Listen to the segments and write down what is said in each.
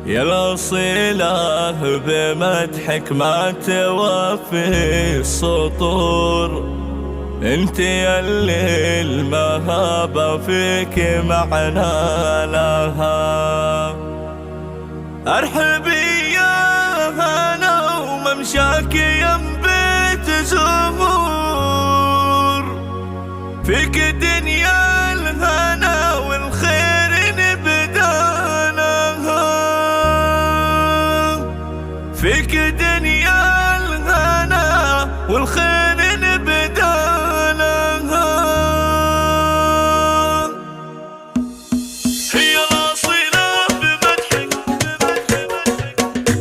يا الأصيلة بمدحك ما توفي السطور، انت يلي المهابة فيك معنى لها. ارحبي يا هنا وممشاك يم بيت زهور، فيك دنيا الهنا والخير نبدانها، فيك دنيا الهنا والخير نبدانها. هي الأصيلة بمدحك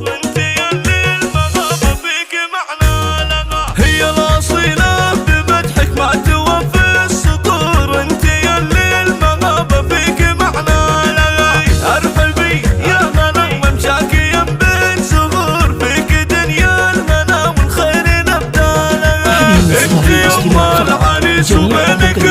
وانت يلي المهابة فيك معنى لها. هي الأصيلة بمدحك ما توفي السطور، انت يلي المهابة فيك معنى لها. ارحبي يا هنا وممشاك يم بيت زهور، فيك دنيا الهنا والخير نبدالها. انت يوم العريس وبينك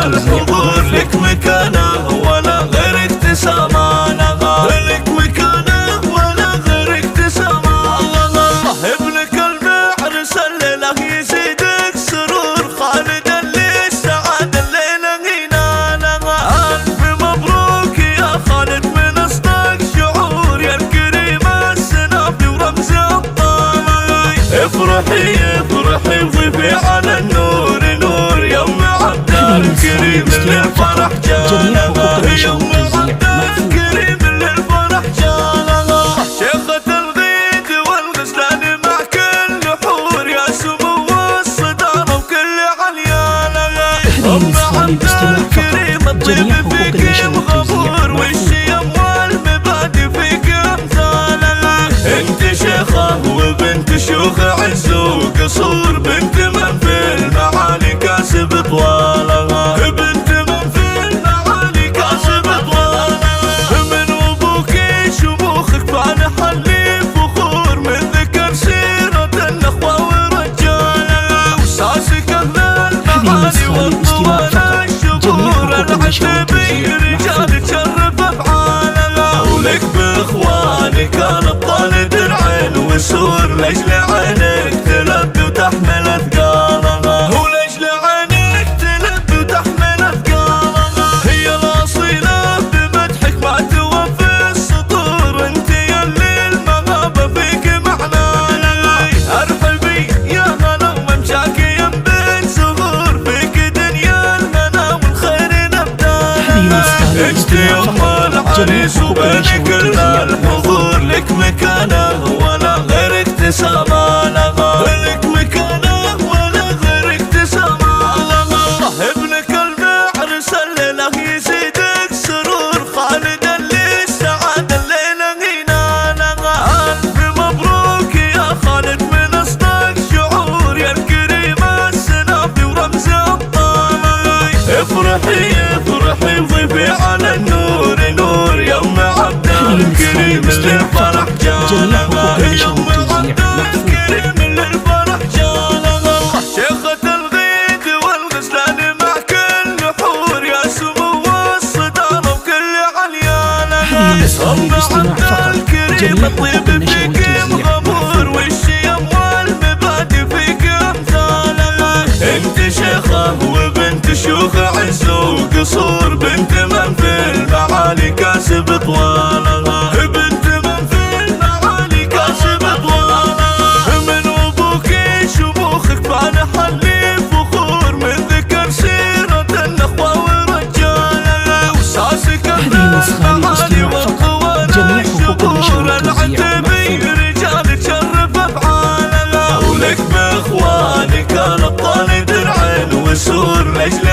الحضور، لك مكانه ولا غيرك تسامانها، لك مكانه ولا غيرك تسامانها. ابنك المعرس الليلة يزيدك سرور، خالد اللي السعادة الليلة ينالها. ألف مبروك يا خالد من أصدق شعور، يا الكريم السنافي ورمز الطالع. افرحي افرحي وضيفي على النور نور، يوم عبد الكريم للفرح جالها، يوم عبد الكريم للفرح جالها. شيخة الغيد والغزلان مع كل حور، يا سمو الصدارة وكل عليالها. أم عبد الكريم الطيب فيك مغفور، والشيم والمبادئ فيك امثالها. انت شيخة وبنت شيوخ عز وقصور، بنت من في المعالي كاسب طوالها، بنت من في المعالي كاسب طوالها. من ابوكي شموخك فنحلي فخور، من ذكر سيرة الاخوة ورجالها. وساسك اهل المعالي والطوال الشبور، العتبي رجال تشرف افعالها. ولك باخوانك الابطال درعين وسور، لاجل عينك تلبي وتحمل اثقالها، ولاجل عينك تلبي وتحمل اثقالها. هي الاصيلة بمدحك ما توفي السطور، انت يلي المهابة فيك معنى لها. ارحبي يا هنا وممشاك يم بيت زهور، فيك دنيا الهنا والخير نبدالها. انت يوم العريس وبينك الحضور، لك مكانه ولا غيرك تسامانها، لك مكانه ولا غيرك تسامانها. ابنك المعرس الليلة يزيدك سرور، خالد اللي السعادة الليلة ينالها. ألف مبروك يا خالد من أصدق شعور، يا الكريم السنافي ورمز الطالع. افرحي افرحي وضيفي على النور نور، يوم عبد الكريم للفرح جالها، يوم عبد الكريم للفرح جالها. شيخة الغيد والغزلان مع كل حور، يا سمو الصدارة وكل عليالها. أم عبد الكريم الطيب فيك مغمور، والشيم والمبادئ فيك امثالها. انت شيخة وبنت شيوخ عز وقصور، بنت من في المعالي كاسب طوالها، بنت من في المعالي كاسب طوالها. من ابوكي شموخك فنحلي فخور، من ذكر سيرة الاخوة ورجالها. وساسك اهل المعالي والقوى الشبور، العتبي رجال تشرف افعالها. ولك باخوانك الابطال درعين وسور، لاجل